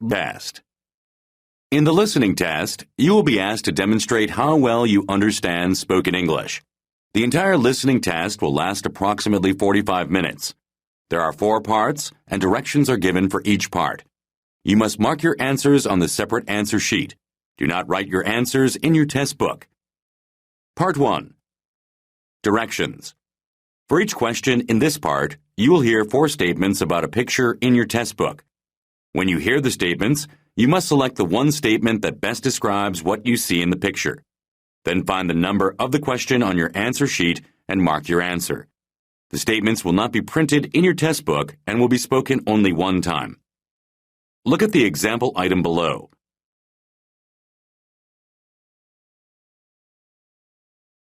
Test. In the listening test, you will be asked to demonstrate how well you understand spoken English. The entire listening test will last approximately 45 minutes. There are 4 parts, and directions are given for each part. You must mark your answers on the separate answer sheet. Do not write your answers in your test book. Part 1. Directions. For each question in this part, you will hear 4 statements about a picture in your test book. When you hear the statements, you must select the one statement that best describes what you see in the picture. Then find the number of the question on your answer sheet and mark your answer. The statements will not be printed in your test book and will be spoken only one time. Look at the example item below.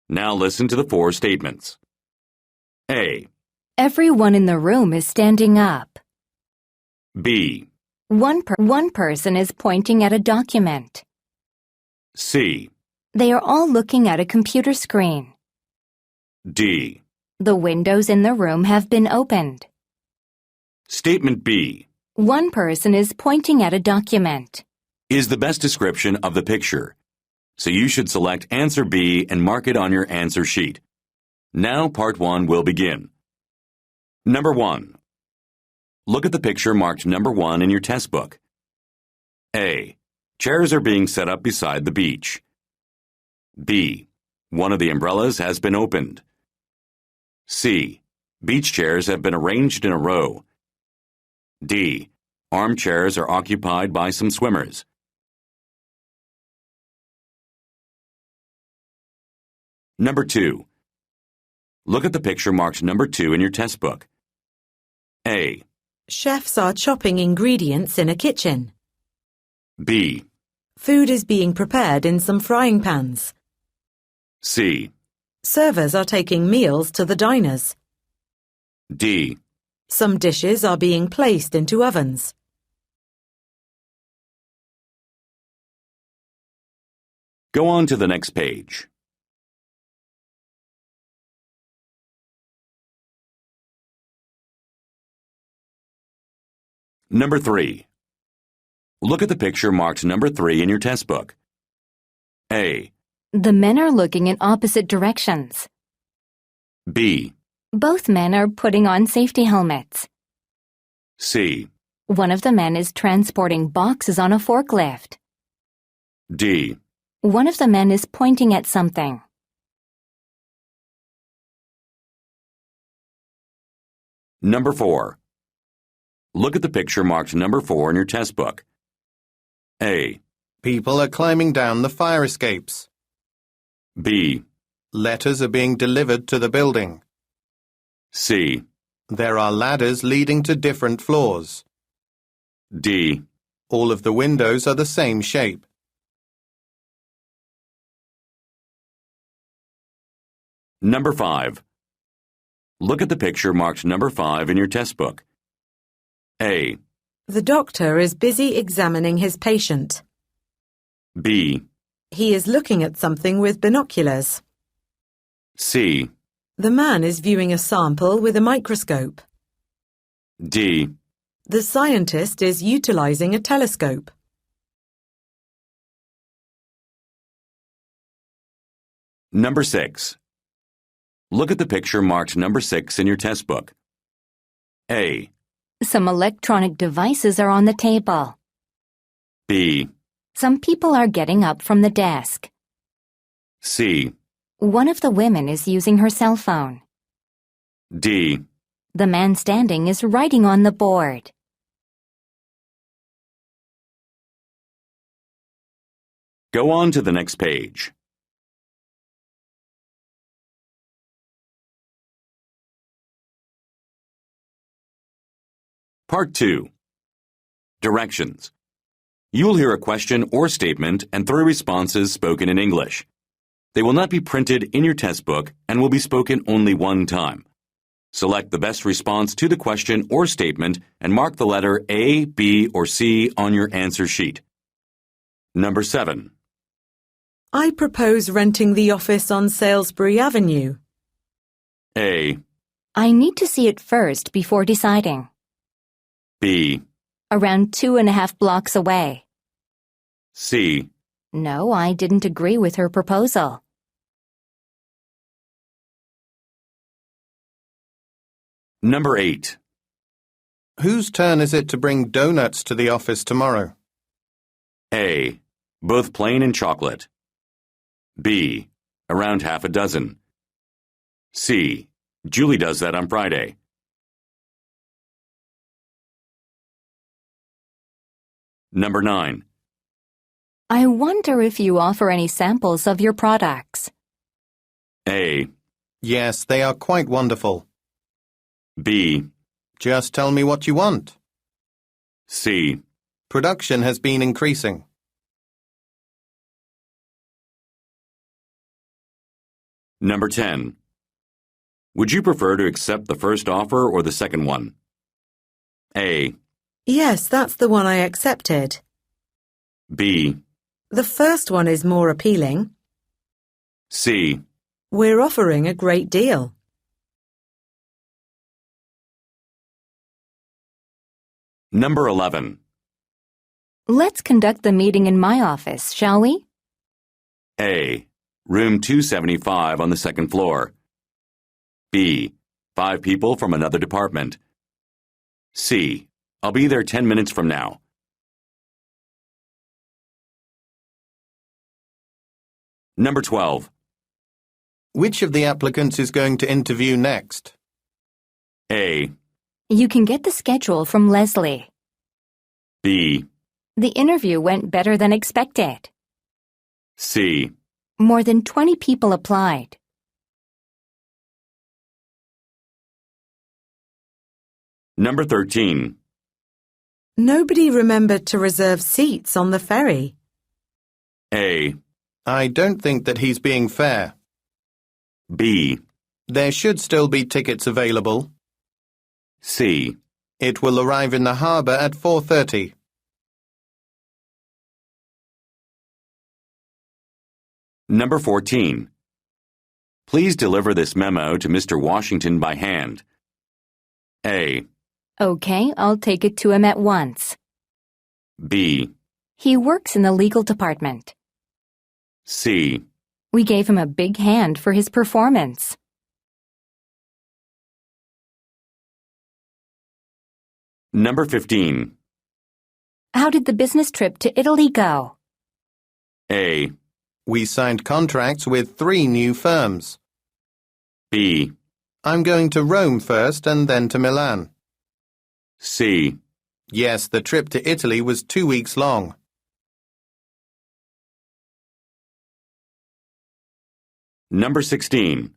Now listen to the 4 statements. A. Everyone in the room is standing up. B. One person is pointing at a document. C. They are all looking at a computer screen. D. The windows in the room have been opened. Statement B. One person is pointing at a document. Is the best description of the picture. So you should select answer B and mark it on your answer sheet. Now part 1 will begin. Number 1. Look at the picture marked number 1 in your test book. A. Chairs are being set up beside the beach. B. One of the umbrellas has been opened. C. Beach chairs have been arranged in a row. D. Armchairs are occupied by some swimmers. Number 2. Look at the picture marked number 2 in your test book. A. Chefs are chopping ingredients in a kitchen. B. Food is being prepared in some frying pans. C. Servers are taking meals to the diners. D. Some dishes are being placed into ovens. Go on to the next page. Number 3. Look at the picture marked number 3 in your test book. A. The men are looking in opposite directions. B. Both men are putting on safety helmets. C. One of the men is transporting boxes on a forklift. D. One of the men is pointing at something. Number 4. Look at the picture marked number 4 in your test book. A. People are climbing down the fire escapes. B. Letters are being delivered to the building. C. There are ladders leading to different floors. D. All of the windows are the same shape. Number 5. Look at the picture marked number 5 in your test book. A. The doctor is busy examining his patient. B. He is looking at something with binoculars. C. The man is viewing a sample with a microscope. D. The scientist is utilizing a telescope. Number 6. Look at the picture marked number 6 in your test book. A. Some electronic devices are on the table. B. Some people are getting up from the desk. C. One of the women is using her cell phone. D. The man standing is writing on the board. Go on to the next page. Part 2. Directions. You will hear a question or statement and 3 responses spoken in English. They will not be printed in your test book and will be spoken only one time. Select the best response to the question or statement and mark the letter A, B, or C on your answer sheet. Number 7. I propose renting the office on Salisbury Avenue. A. I need to see it first before deciding. B. Around 2.5 blocks away. C. No, I didn't agree with her proposal. Number 8. Whose turn is it to bring donuts to the office tomorrow? A. Both plain and chocolate. B. Around half a dozen. C. Julie does that on Friday. Number 9. I wonder if you offer any samples of your products. A. Yes, they are quite wonderful. B. Just tell me what you want. C. Production has been increasing. Number 10. Would you prefer to accept the first offer or the second one? A. Yes, that's the one I accepted. B. The first one is more appealing. C. We're offering a great deal. Number 11. Let's conduct the meeting in my office, shall we? A. Room 275 on the second floor. B. 5 people from another department. C. I'll be there 10 minutes from now. Number 12. Which of the applicants is going to interview next? A. You can get the schedule from Leslie. B. The interview went better than expected. C. More than 20 people applied. Number 13. Nobody remembered to reserve seats on the ferry. A. I don't think that he's being fair. B. There should still be tickets available. C. It will arrive in the harbour at 4:30. Number 14. Please deliver this memo to Mr. Washington by hand. A. Okay, I'll take it to him at once. B. He works in the legal department. C. We gave him a big hand for his performance. Number 15. How did the business trip to Italy go? A. We signed contracts with 3 new firms. B. I'm going to Rome first and then to Milan. C. Yes, the trip to Italy was 2 weeks long. Number 16.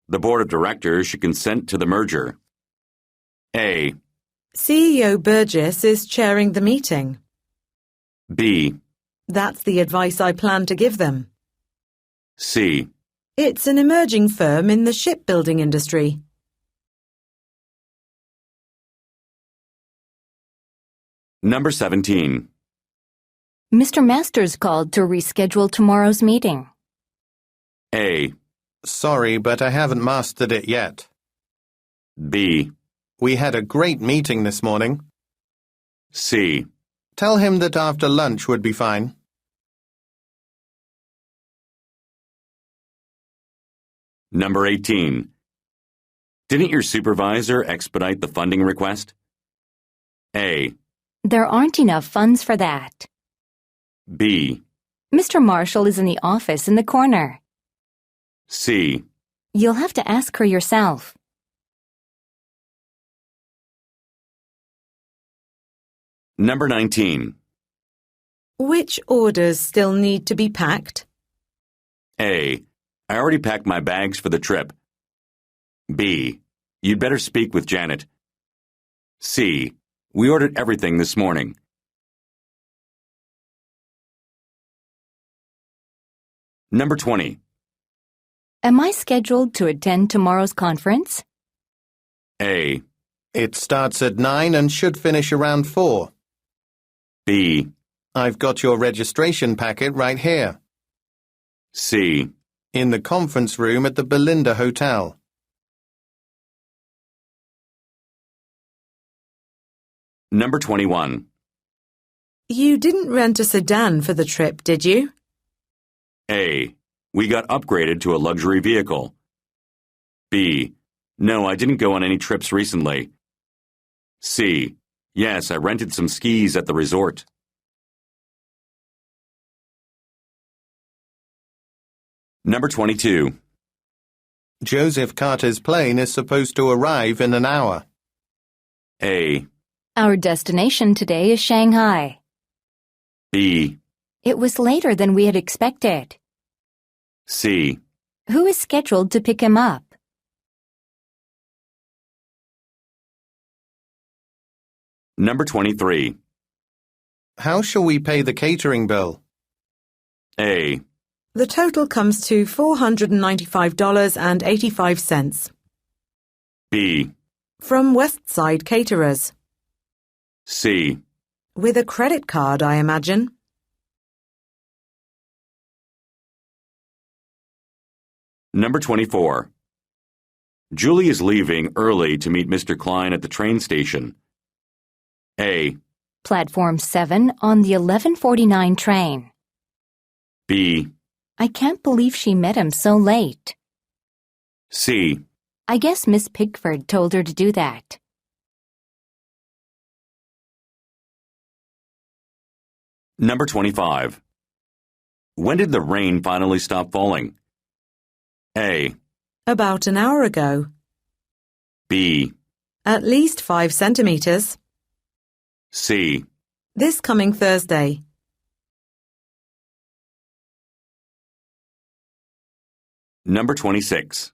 The board of directors should consent to the merger. A. CEO Burgess is chairing the meeting. B. That's the advice I plan to give them. C. It's an emerging firm in the shipbuilding industry. Number 17. Mr. Masters called to reschedule tomorrow's meeting. A. Sorry, but I haven't mastered it yet. B. We had a great meeting this morning. C. Tell him that after lunch would be fine. Number 18. Didn't your supervisor expedite the funding request? A. There aren't enough funds for that. B. Mr. Marshall is in the office in the corner. C. You'll have to ask her yourself. Number 19. Which orders still need to be packed? A. I already packed my bags for the trip. B. You'd better speak with Janet. C. We ordered everything this morning. Number 20. Am I scheduled to attend tomorrow's conference? A. It starts at 9 and should finish around 4. B. I've got your registration packet right here. C. In the conference room at the Belinda Hotel. Number 21. You didn't rent a sedan for the trip, did you? A. We got upgraded to a luxury vehicle. B. No, I didn't go on any trips recently. C. Yes, I rented some skis at the resort. Number 22. Joseph Carter's plane is supposed to arrive in an hour. A. Our destination today is Shanghai. B. It was later than we had expected. C. Who is scheduled to pick him up? Number 23. How shall we pay the catering bill? A. The total comes to $495.85. B. From Westside Caterers. C. With a credit card, I imagine. Number 24. Julie is leaving early to meet Mr. Klein at the train station. A. Platform 7 on the 11:49 train. B. I can't believe she met him so late. C. I guess Miss Pigford told her to do that. Number 25. When did the rain finally stop falling? A. About an hour ago. B. At least 5 centimeters. C. This coming Thursday. Number 26.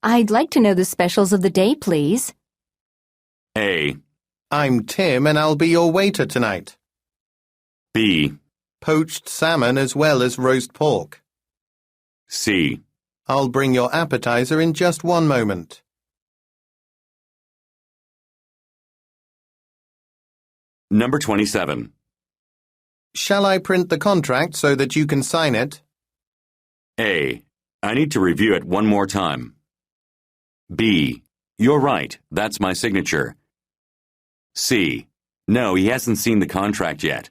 I'd like to know the specials of the day, please. A. I'm Tim and I'll be your waiter tonight. B. Poached salmon as well as roast pork. C. I'll bring your appetizer in just one moment. Number 27. Shall I print the contract so that you can sign it? A. I need to review it one more time. B. You're right, that's my signature. C. No, he hasn't seen the contract yet.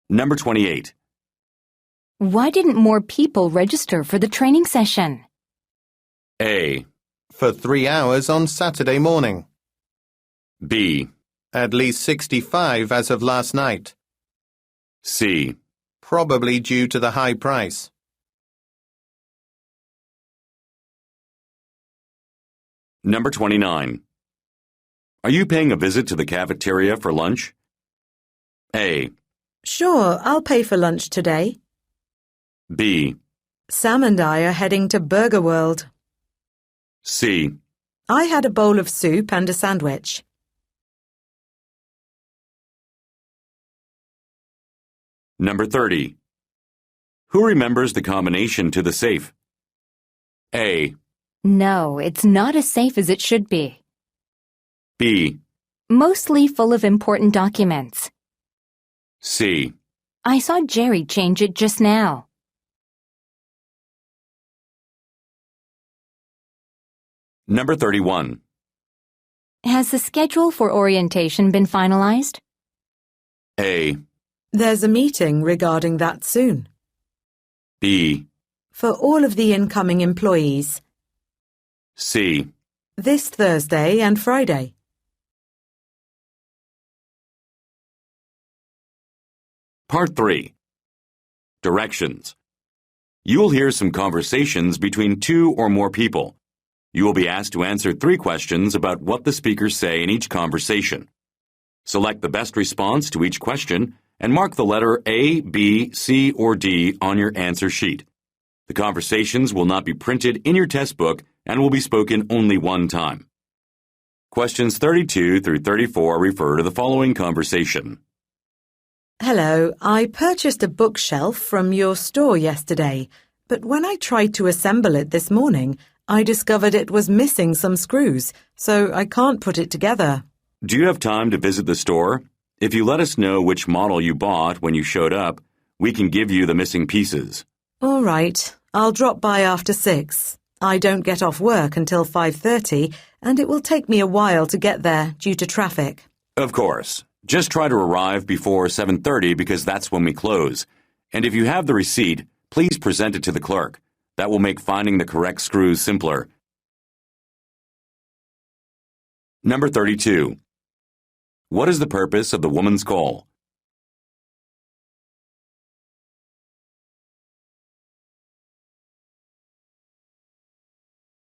Number 28. Why didn't more people register for the training session? A. For 3 hours on Saturday morning. B. At least 65 as of last night. C. Probably due to the high price. Number 29. Are you paying a visit to the cafeteria for lunch? A. Sure, I'll pay for lunch today. B. Sam and I are heading to Burger World. C. I had a bowl of soup and a sandwich. Number 30. Who remembers the combination to the safe? A. No, it's not as safe as it should be. B. Mostly full of important documents. C. I saw Jerry change it just now. Number 31. Has the schedule for orientation been finalized? A. There's a meeting regarding that soon. B. For all of the incoming employees. C. This Thursday and Friday. Part 3. Directions. You will hear some conversations between 2 or more people. You will be asked to answer 3 questions about what the speakers say in each conversation. Select the best response to each question and mark the letter A, B, C, or D on your answer sheet. The conversations will not be printed in your test book and will be spoken only one time. Questions 32 through 34 refer to the following conversation. Hello, I purchased a bookshelf from your store yesterday, but when I tried to assemble it this morning, I discovered it was missing some screws, so I can't put it together. Do you have time to visit the store? If you let us know which model you bought when you showed up, we can give you the missing pieces. All right, I'll drop by after 6. I don't get off work until 5:30, and it will take me a while to get there due to traffic. Of course. Just try to arrive before 7:30 because that's when we close. And if you have the receipt, please present it to the clerk. That will make finding the correct screws simpler. Number 32. What is the purpose of the woman's call?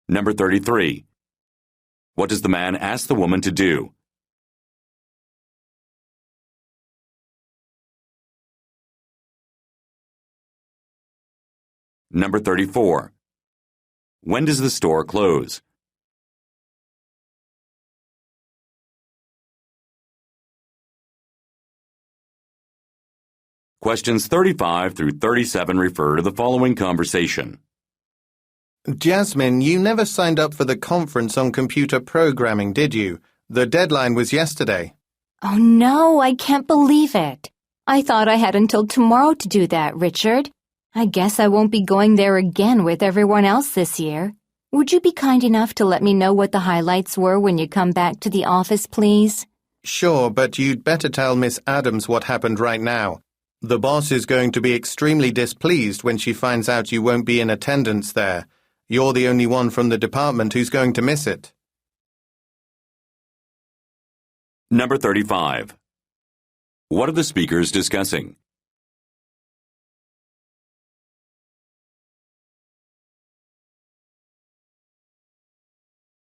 Number 33. What does the man ask the woman to do? Number 34. When does the store close? Questions 35 through 37 refer to the following conversation. Jasmine, you never signed up for the conference on computer programming, did you? The deadline was yesterday. Oh no, I can't believe it. I thought I had until tomorrow to do that, Richard. I guess I won't be going there again with everyone else this year. Would you be kind enough to let me know what the highlights were when you come back to the office, please? Sure, but you'd better tell Miss Adams what happened right now. The boss is going to be extremely displeased when she finds out you won't be in attendance there. You're the only one from the department who's going to miss it. Number 35. What are the speakers discussing?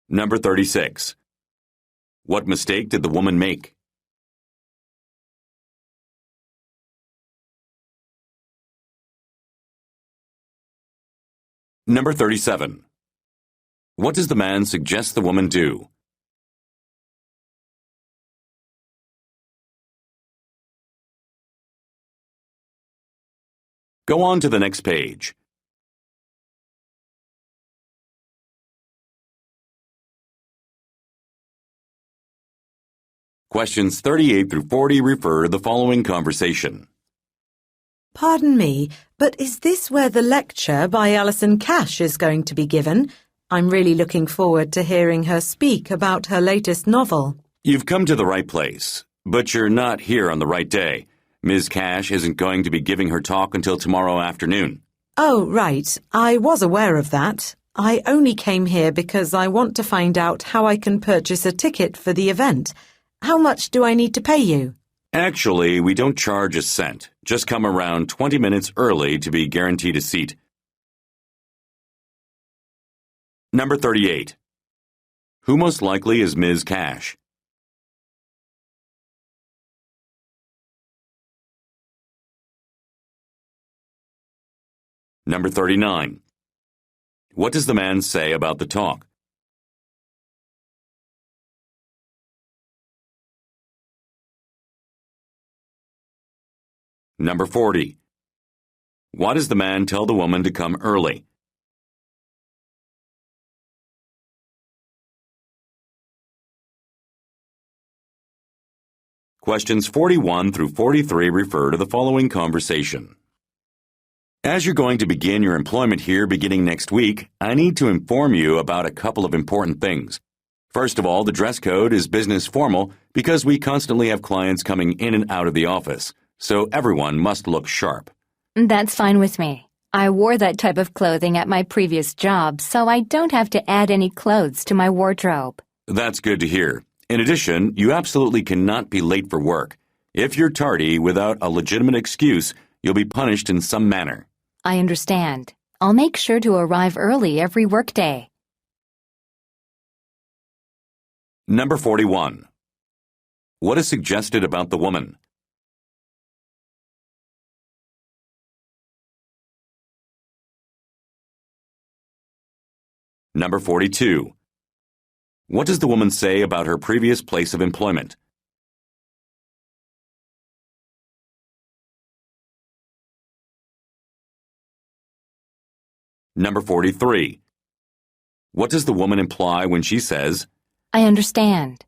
Number 36. What mistake did the woman make? Number 37. What does the man suggest the woman do? Go on to the next page. Questions 38 through 40 refer to the following conversation. Pardon me, but is this where the lecture by Alison Cash is going to be given? I'm really looking forward to hearing her speak about her latest novel. You've come to the right place, but you're not here on the right day. Ms. Cash isn't going to be giving her talk until tomorrow afternoon. Oh, right. I was aware of that. I only came here because I want to find out how I can purchase a ticket for the event. How much do I need to pay you? Actually, we don't charge a cent. Just come around 20 minutes early to be guaranteed a seat. Number 38. Who most likely is Ms. Cash? Number 39. What does the man say about the talk? Number 40. Why does the man tell the woman to come early? Questions 41 through 43 refer to the following conversation. As you're going to begin your employment here beginning next week, I need to inform you about a couple of important things. First of all, the dress code is business formal because we constantly have clients coming in and out of the office, so everyone must look sharp. That's fine with me. I wore that type of clothing at my previous job, so I don't have to add any clothes to my wardrobe. That's good to hear. In addition, you absolutely cannot be late for work. If you're tardy without a legitimate excuse, you'll be punished in some manner. I understand. I'll make sure to arrive early every workday. Number 41. What is suggested about the woman? Number 42. What does the woman say about her previous place of employment? Number 43. What does the woman imply when she says, I understand.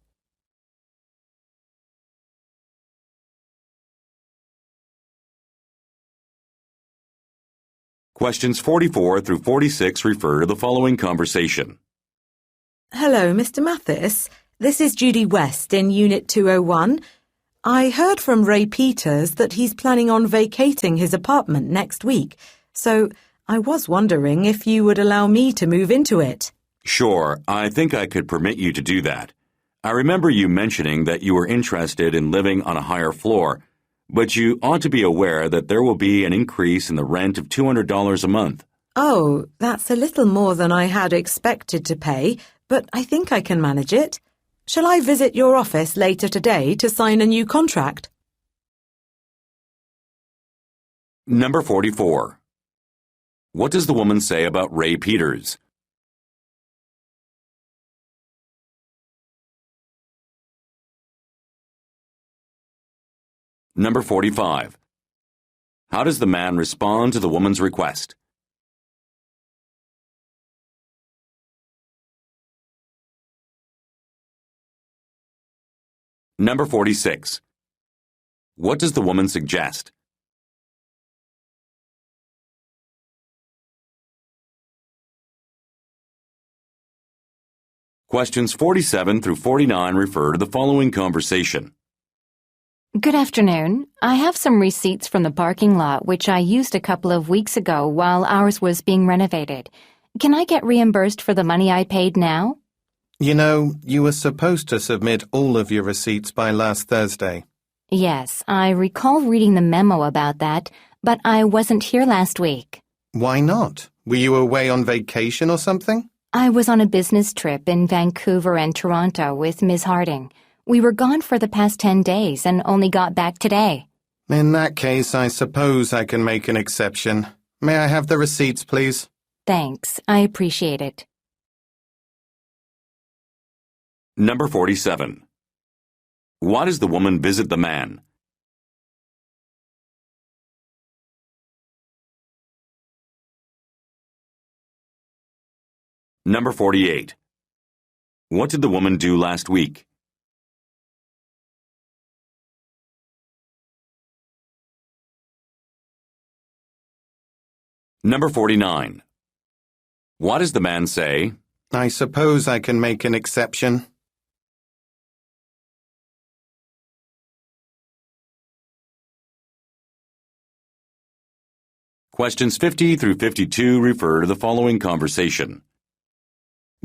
Questions 44 through 46 refer to the following conversation. Hello, Mr. Mathis. This is Judy West in Unit 201. I heard from Ray Peters that he's planning on vacating his apartment next week, so I was wondering if you would allow me to move into it. Sure, I think I could permit you to do that. I remember you mentioning that you were interested in living on a higher floor, but you ought to be aware that there will be an increase in the rent of $200 a month. Oh, that's a little more than I had expected to pay, but I think I can manage it. Shall I visit your office later today to sign a new contract? Number 44. What does the woman say about Ray Peters? Number 45. How does the man respond to the woman's request? Number 46. What does the woman suggest? Questions 47 through 49 refer to the following conversation. Good afternoon. I have some receipts from the parking lot which I used a couple of weeks ago while ours was being renovated. Can I get reimbursed for the money I paid now? You know, you were supposed to submit all of your receipts by last Thursday. Yes, I recall reading the memo about that, but I wasn't here last week. Why not? Were you away on vacation or something? I was on a business trip in Vancouver and Toronto with Ms. Harding. We were gone for the past 10 days and only got back today. In that case, I suppose I can make an exception. May I have the receipts, please? Thanks. I appreciate it. Number 47. Why does the woman visit the man? Number 48. What did the woman do last week? Number 49. What does the man say? I suppose I can make an exception. Questions 50 through 52 refer to the following conversation.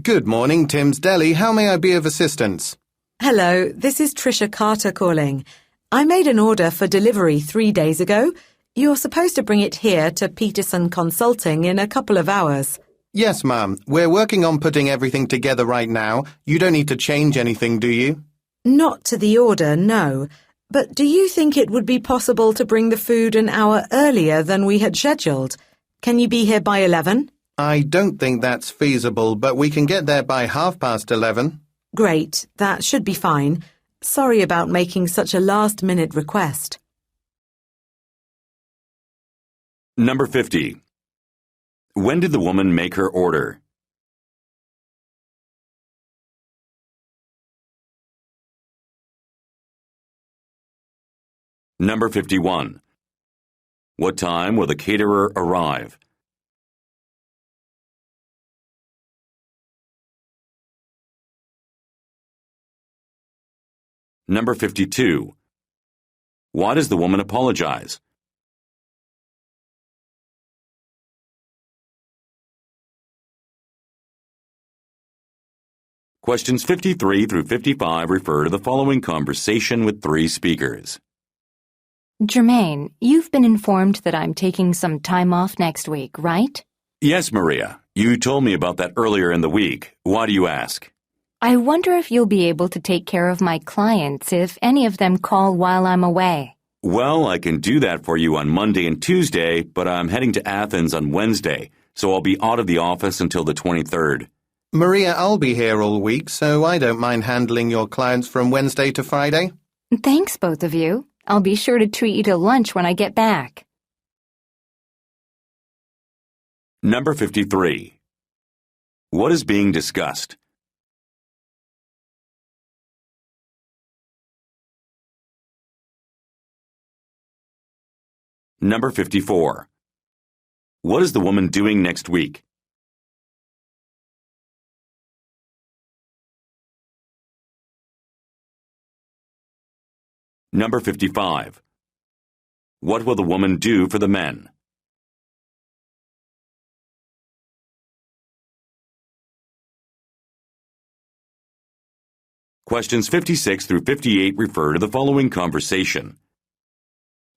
Good morning, Tim's Deli. How may I be of assistance? Hello, this is Tricia Carter calling. I made an order for delivery 3 days ago. You're supposed to bring it here to Peterson Consulting in a couple of hours. Yes, ma'am. We're working on putting everything together right now. You don't need to change anything, do you? Not to the order, no. But do you think it would be possible to bring the food an hour earlier than we had scheduled? Can you be here by 11? I don't think that's feasible, but we can get there by 11:30. Great, that should be fine. Sorry about making such a last-minute request. Number 50. When did the woman make her order? Number 51. What time will the caterer arrive? Number 52. Why does the woman apologize? Questions 53 through 55 refer to the following conversation with 3 speakers. Jermaine, you've been informed that I'm taking some time off next week, right? Yes, Maria. You told me about that earlier in the week. Why do you ask? I wonder if you'll be able to take care of my clients if any of them call while I'm away. Well, I can do that for you on Monday and Tuesday, but I'm heading to Athens on Wednesday, so I'll be out of the office until the 23rd. Maria, I'll be here all week, so I don't mind handling your clients from Wednesday to Friday. Thanks, both of you. I'll be sure to treat you to lunch when I get back. Number 53. What is being discussed? Number 54. What is the woman doing next week? Number 55. What will the woman do for the men? Questions 56 through 58 refer to the following conversation.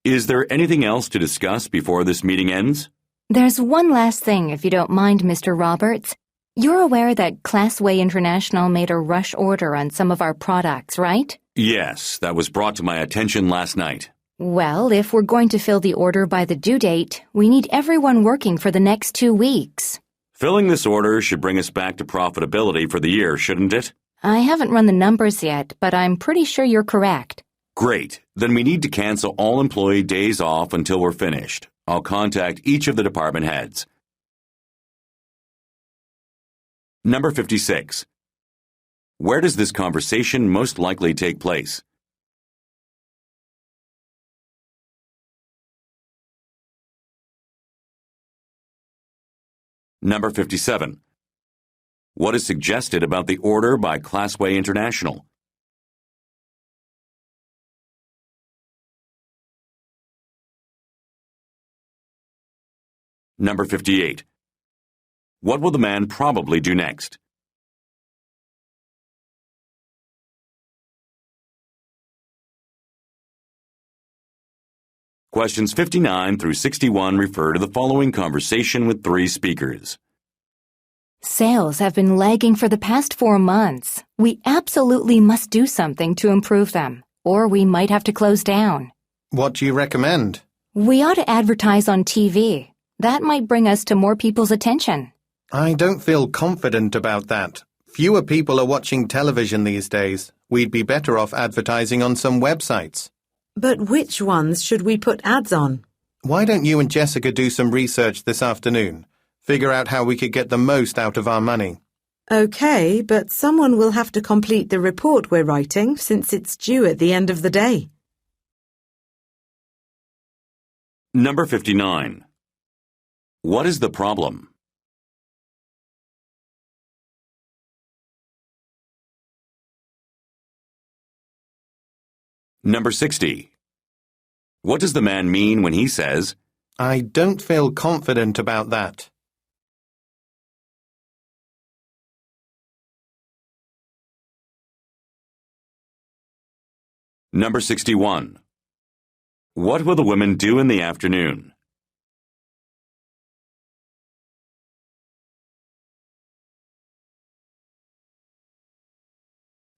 Is there anything else to discuss before this meeting ends? There's one last thing, if you don't mind, Mr. Roberts. You're aware that Classway International made a rush order on some of our products, right? Yes, that was brought to my attention last night. Well, if we're going to fill the order by the due date, we need everyone working for the next 2 weeks. Filling this order should bring us back to profitability for the year, shouldn't it? I haven't run the numbers yet, but I'm pretty sure you're correct. Great. Then we need to cancel all employee days off until we're finished. I'll contact each of the department heads. Number 56. Where does this conversation most likely take place? Number 57. What is suggested about the order by Classway International? Number 58. What will the man probably do next? Questions 59 through 61 refer to the following conversation with 3 speakers. Sales have been lagging for the past 4 months. We absolutely must do something to improve them, or we might have to close down. What do you recommend? We ought to advertise on TV. That might bring us to more people's attention. I don't feel confident about that. Fewer people are watching television these days. We'd be better off advertising on some websites. But which ones should we put ads on? Why don't you and Jessica do some research this afternoon? Figure out how we could get the most out of our money. Okay, but someone will have to complete the report we're writing since it's due at the end of the day. Number 59. What is the problem? Number 60. What does the man mean when he says, I don't feel confident about that. Number 61. What will the women do in the afternoon?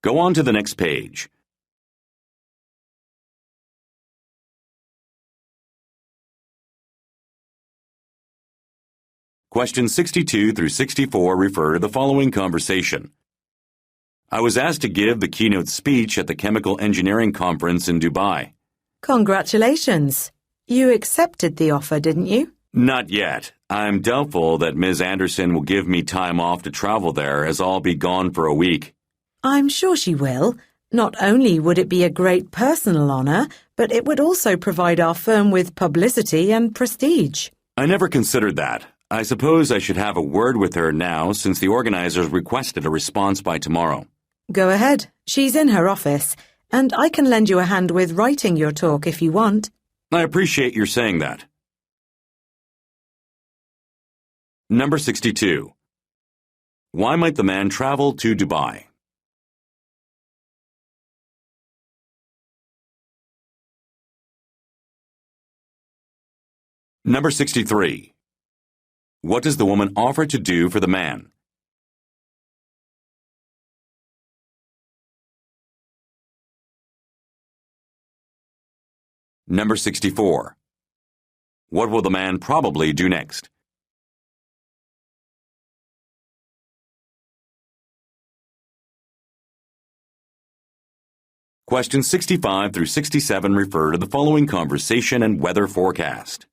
Go on to the next page. Questions 62 through 64 refer to the following conversation. I was asked to give the keynote speech at the Chemical Engineering Conference in Dubai. Congratulations. You accepted the offer, didn't you? Not yet. I'm doubtful that Ms. Anderson will give me time off to travel there, as I'll be gone for a week. I'm sure she will. Not only would it be a great personal honor, but it would also provide our firm with publicity and prestige. I never considered that. I suppose I should have a word with her now since the organizers requested a response by tomorrow. Go ahead. She's in her office, and I can lend you a hand with writing your talk if you want. I appreciate your saying that. Number 62. Why might the man travel to Dubai? Number 63. What does the woman offer to do for the man? Number 64. What will the man probably do next? Questions 65 through 67 refer to the following conversation and weather forecast.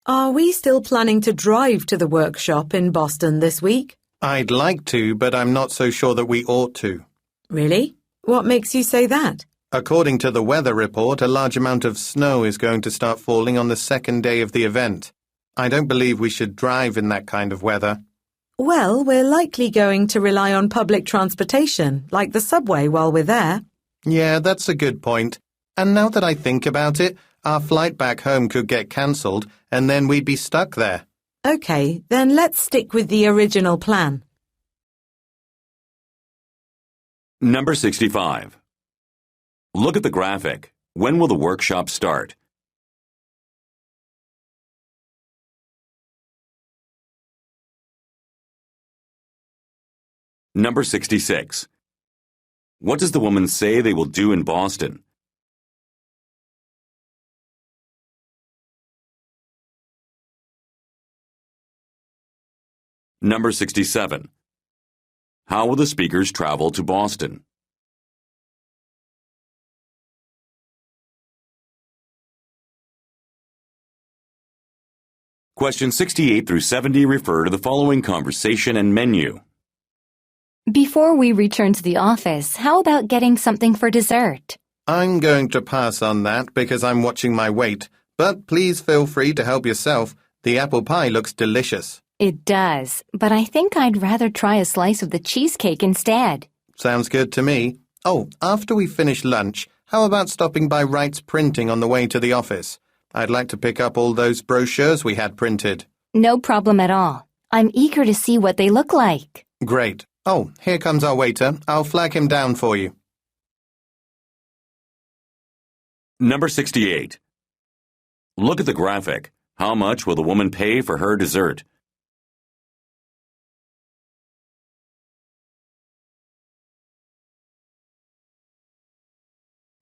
Are we still planning to drive to the workshop in Boston this week? I'd like to, but I'm not so sure that we ought to. Really? What makes you say that? According to the weather report, a large amount of snow is going to start falling on the second day of the event. I don't believe we should drive in that kind of weather. Well, we're likely going to rely on public transportation, like the subway, while we're there. Yeah, that's a good point. And now that I think about it, our flight back home could get cancelled, and then we'd be stuck there. Okay, then let's stick with the original plan. Number 65. Look at the graphic. When will the workshop start? Number 66. What does the woman say they will do in Boston? Number 67. How will the speakers travel to Boston? Questions 68 through 70 refer to the following conversation and menu. Before we return to the office, how about getting something for dessert? I'm going to pass on that because I'm watching my weight, but please feel free to help yourself. The apple pie looks delicious. It does, but I think I'd rather try a slice of the cheesecake instead. Sounds good to me. Oh, after we finish lunch, how about stopping by Wright's Printing on the way to the office? I'd like to pick up all those brochures we had printed. No problem at all. I'm eager to see what they look like. Great. Oh, here comes our waiter. I'll flag him down for you. Number 68. Look at the graphic. How much will the woman pay for her dessert?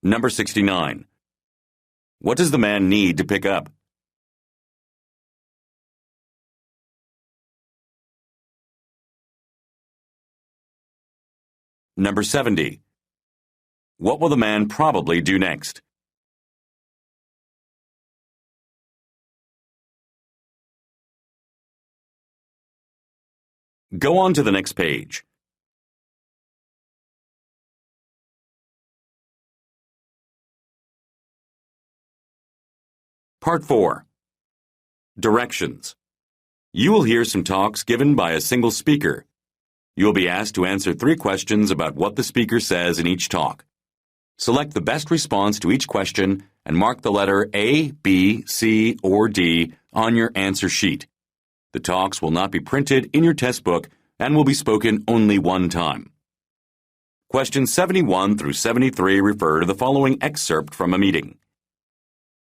Number 69. What does the man need to pick up? Number 70. What will the man probably do next? Go on to the next page. Part 4. Directions. You will hear some talks given by a single speaker. You will be asked to answer 3 questions about what the speaker says in each talk. Select the best response to each question and mark the letter A, B, C, or D on your answer sheet. The talks will not be printed in your test book and will be spoken only one time. Questions 71 through 73 refer to the following excerpt from a meeting.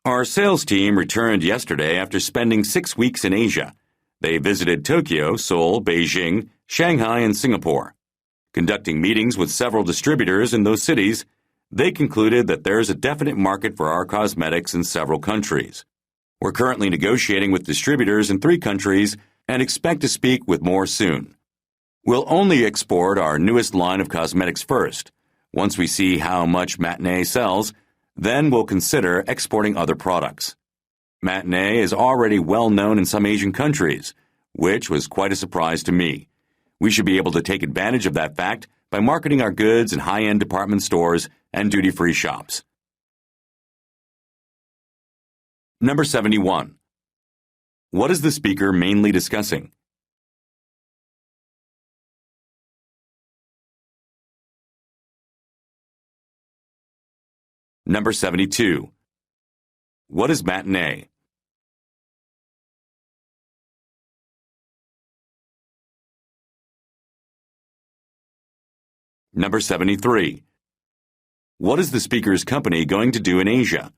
Our sales team returned yesterday after spending 6 weeks in Asia. They visited Tokyo, Seoul, Beijing, Shanghai, and Singapore. Conducting meetings with several distributors in those cities, they concluded that there is a definite market for our cosmetics in several countries. We're currently negotiating with distributors in 3 countries and expect to speak with more soon. We'll only export our newest line of cosmetics first. Once we see how much Matinee sells, then we'll consider exporting other products. Matinee is already well known in some Asian countries, which was quite a surprise to me. We should be able to take advantage of that fact by marketing our goods in high-end department stores and duty-free shops. Number 71. What is the speaker mainly discussing? Number 72. What is matinee? Number 73. What is the speaker's company going to do in Asia?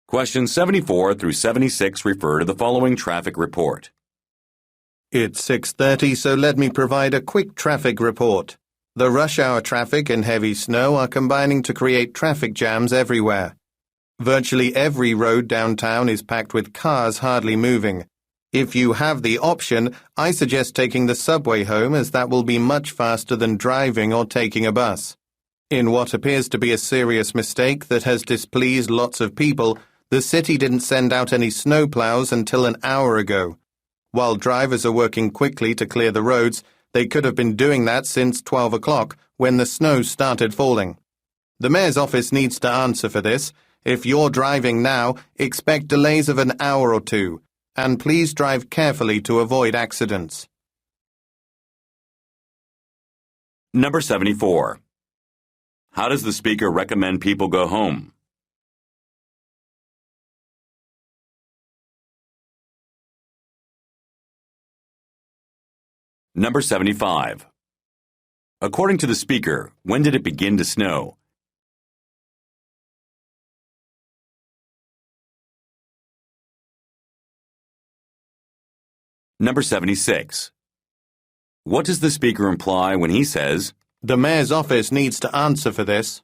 Questions 74 through 76 refer to the following traffic report. It's 6:30, so let me provide a quick traffic report. The rush hour traffic and heavy snow are combining to create traffic jams everywhere. Virtually every road downtown is packed with cars hardly moving. If you have the option, I suggest taking the subway home as that will be much faster than driving or taking a bus. In what appears to be a serious mistake that has displeased lots of people, the city didn't send out any snowplows until an hour ago. While drivers are working quickly to clear the roads, they could have been doing that since 12 o'clock when the snow started falling. The mayor's office needs to answer for this. If you're driving now, expect delays of an hour or two, and please drive carefully to avoid accidents. Number 74. How does the speaker recommend people go home? Number 75. According to the speaker, when did it begin to snow? Number 76. What does the speaker imply when he says, The mayor's office needs to answer for this?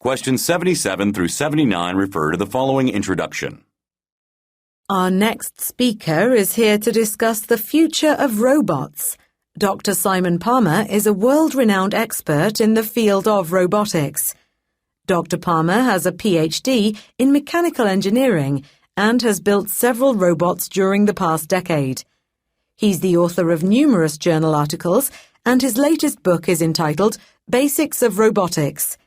Questions 77 through 79 refer to the following introduction. Our next speaker is here to discuss the future of robots. Dr. Simon Palmer is a world-renowned expert in the field of robotics. Dr. Palmer has a PhD in mechanical engineering and has built several robots during the past decade. He's the author of numerous journal articles, and his latest book is entitled Basics of Robotics.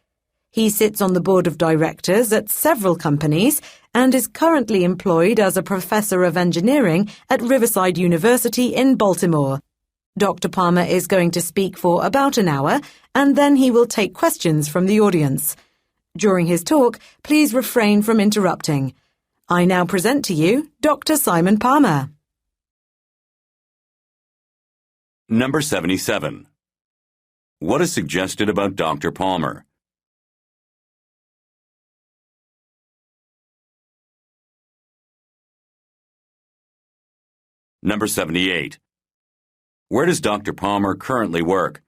He sits on the board of directors at several companies and is currently employed as a professor of engineering at Riverside University in Baltimore. Dr. Palmer is going to speak for about an hour, and then he will take questions from the audience. During his talk, please refrain from interrupting. I now present to you Dr. Simon Palmer. Number 77. What is suggested about Dr. Palmer? Number 78. Where does Dr. Palmer currently work?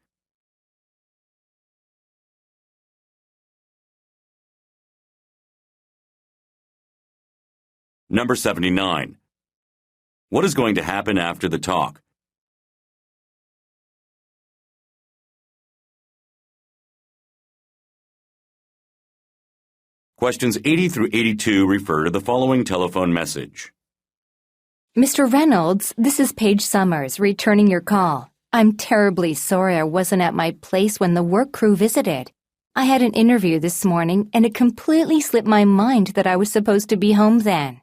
Number 79. What is going to happen after the talk? Questions 80 through 82 refer to the following telephone message. Mr. Reynolds, this is Paige Summers, returning your call. I'm terribly sorry I wasn't at my place when the work crew visited. I had an interview this morning, and it completely slipped my mind that I was supposed to be home then.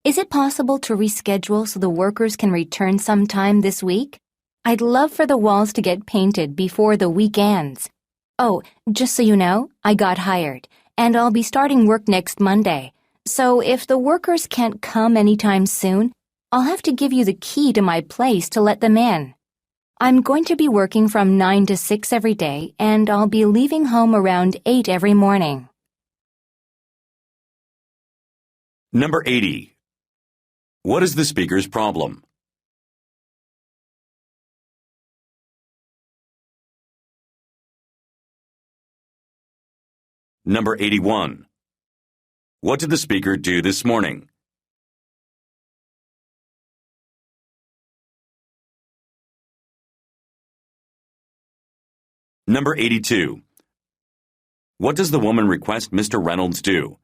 Is it possible to reschedule so the workers can return sometime this week? I'd love for the walls to get painted before the week ends. Oh, just so you know, I got hired, and I'll be starting work next Monday. So if the workers can't come anytime soon, I'll have to give you the key to my place to let them in. I'm going to be working from 9 to 6 every day, and I'll be leaving home around 8 every morning. Number 80. What is the speaker's problem? Number 81. What did the speaker do this morning? Number 82. What does the woman request Mr. Reynolds do?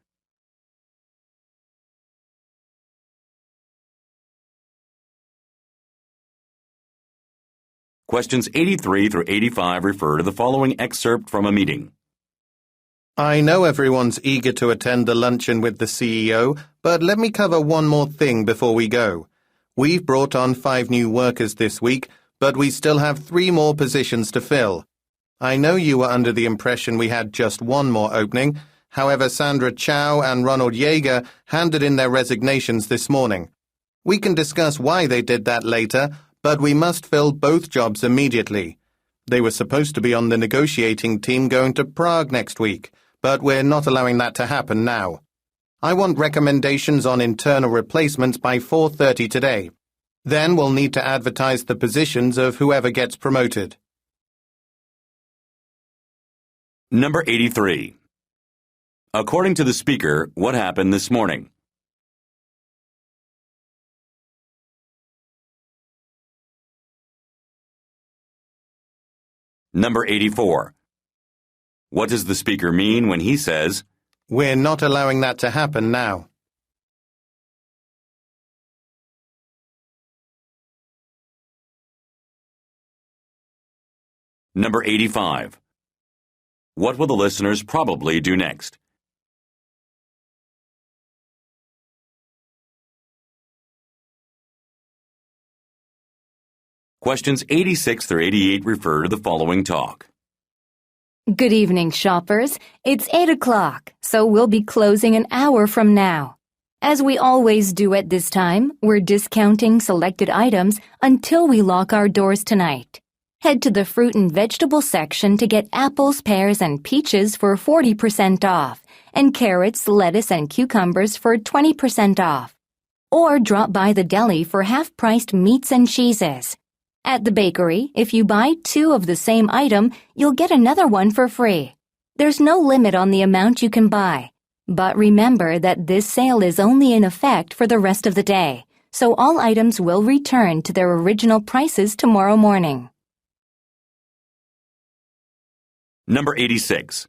Questions 83 through 85 refer to the following excerpt from a meeting. I know everyone's eager to attend the luncheon with the CEO, but let me cover one more thing before we go. We've brought on 5 new workers this week, but we still have 3 more positions to fill. I know you were under the impression we had just 1 more opening. However, Sandra Chow and Ronald Yeager handed in their resignations this morning. We can discuss why they did that later, but we must fill both jobs immediately. They were supposed to be on the negotiating team going to Prague next week, but we're not allowing that to happen now. I want recommendations on internal replacements by 4:30 today. Then we'll need to advertise the positions of whoever gets promoted. Number 83. According to the speaker, what happened this morning? Number 84. What does the speaker mean when he says, We're not allowing that to happen now. Number 85. What will the listeners probably do next? Questions 86 through 88 refer to the following talk. Good evening, shoppers. It's 8 o'clock, so we'll be closing an hour from now. As we always do at this time, we're discounting selected items until we lock our doors tonight. Head to the fruit and vegetable section to get apples, pears, and peaches for 40% off, and carrots, lettuce, and cucumbers for 20% off. Or drop by the deli for half-priced meats and cheeses. At the bakery, if you buy 2 of the same item, you'll get another one for free. There's no limit on the amount you can buy. But remember that this sale is only in effect for the rest of the day, so all items will return to their original prices tomorrow morning. Number 86.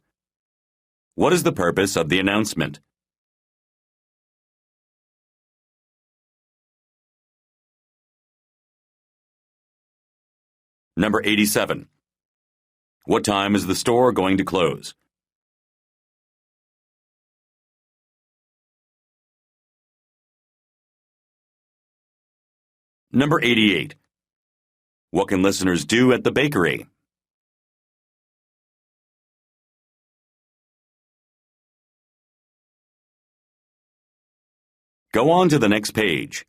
What is the purpose of the announcement? Number 87. What time is the store going to close? Number 88. What can listeners do at the bakery? Go on to the next page.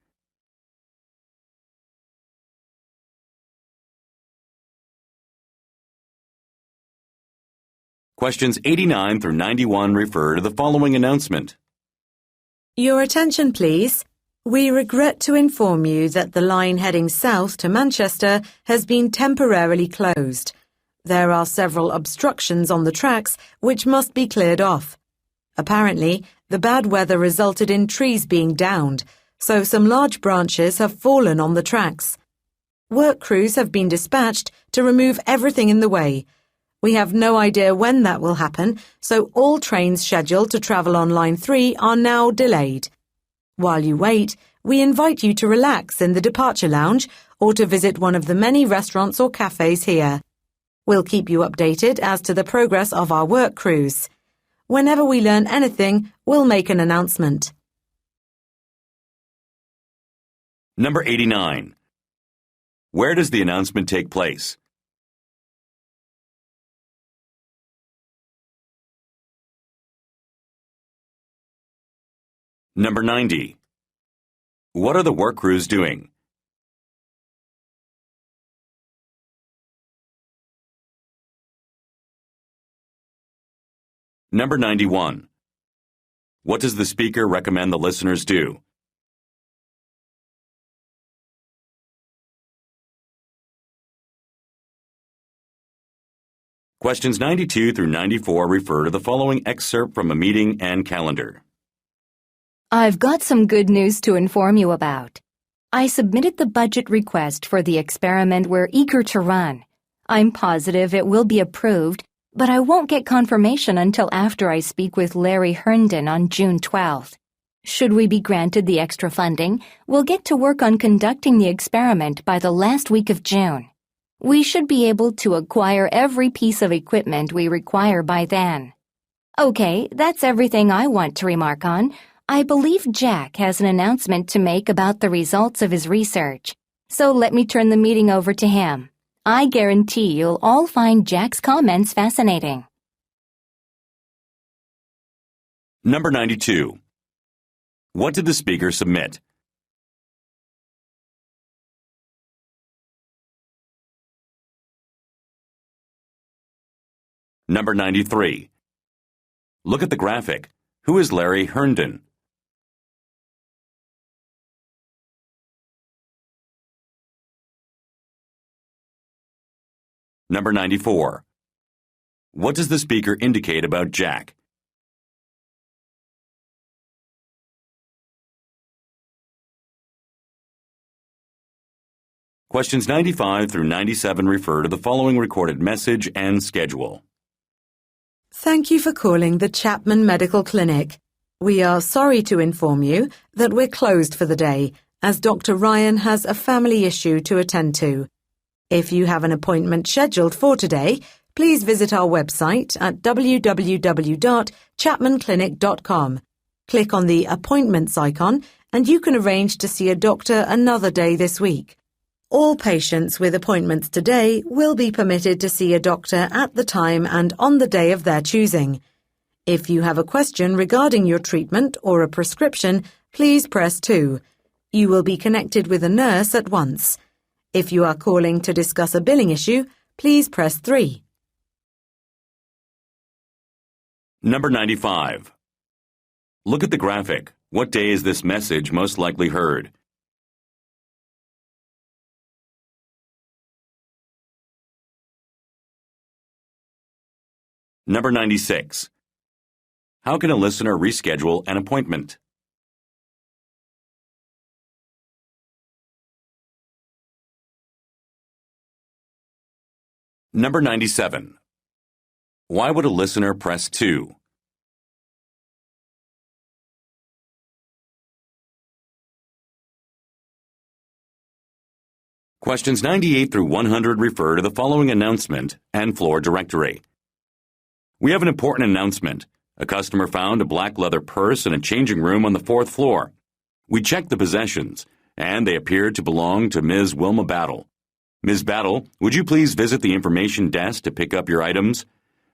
Questions 89 through 91 refer to the following announcement. Your attention, please. We regret to inform you that the line heading south to Manchester has been temporarily closed. There are several obstructions on the tracks which must be cleared off. Apparently, the bad weather resulted in trees being downed, so some large branches have fallen on the tracks. Work crews have been dispatched to remove everything in the way. We have no idea when that will happen, so all trains scheduled to travel on Line 3 are now delayed. While you wait, we invite you to relax in the departure lounge or to visit one of the many restaurants or cafes here. We'll keep you updated as to the progress of our work crews. Whenever we learn anything, we'll make an announcement. Number 89. Where does the announcement take place? Number 90. What are the work crews doing? Number 91. What does the speaker recommend the listeners do? Questions 92 through 94 refer to the following excerpt from a meeting and calendar. I've got some good news to inform you about. I submitted the budget request for the experiment we're eager to run. I'm positive it will be approved, but I won't get confirmation until after I speak with Larry Herndon on June 12th. Should we be granted the extra funding, we'll get to work on conducting the experiment by the last week of June. We should be able to acquire every piece of equipment we require by then. Okay, that's everything I want to remark on. I believe Jack has an announcement to make about the results of his research, so let me turn the meeting over to him. I guarantee you'll all find Jack's comments fascinating. Number 92. What did the speaker submit? Number 93. Look at the graphic. Who is Larry Herndon? Number 94. What does the speaker indicate about Jack? Questions 95 through 97 refer to the following recorded message and schedule. Thank you for calling the Chapman Medical Clinic. We are sorry to inform you that we're closed for the day, as Dr. Ryan has a family issue to attend to. If you have an appointment scheduled for today, please visit our website at www.chapmanclinic.com. Click on the Appointments icon and you can arrange to see a doctor another day this week. All patients with appointments today will be permitted to see a doctor at the time and on the day of their choosing. If you have a question regarding your treatment or a prescription, please press 2. You will be connected with a nurse at once. If you are calling to discuss a billing issue, please press 3. Number 95. Look at the graphic. What day is this message most likely heard? Number 96. How can a listener reschedule an appointment? Number 97. Why would a listener press 2? Questions 98 through 100 refer to the following announcement and floor directory. We have an important announcement. A customer found a black leather purse in a changing room on the 4th floor. We checked the possessions, and they appeared to belong to Ms. Wilma Battle. Ms. Battle, would you please visit the information desk to pick up your items?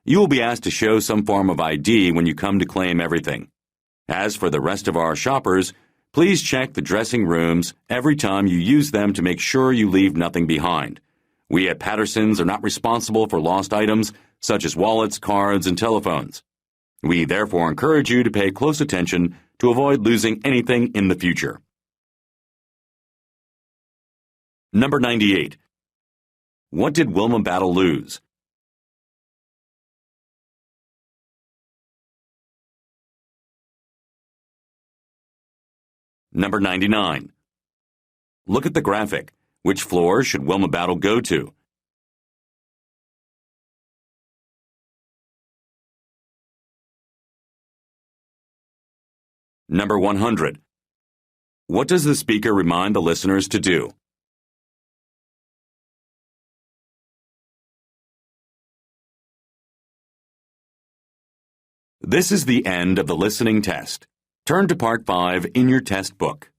You will be asked to show some form of ID when you come to claim everything. As for the rest of our shoppers, please check the dressing rooms every time you use them to make sure you leave nothing behind. We at Patterson's are not responsible for lost items such as wallets, cards, and telephones. We therefore encourage you to pay close attention to avoid losing anything in the future. Number 98. What did Wilma Battle lose? Number 99. Look at the graphic. Which floor should Wilma Battle go to? Number 100. What does the speaker remind the listeners to do? This is the end of the listening test. Turn to Part 5 in your test book.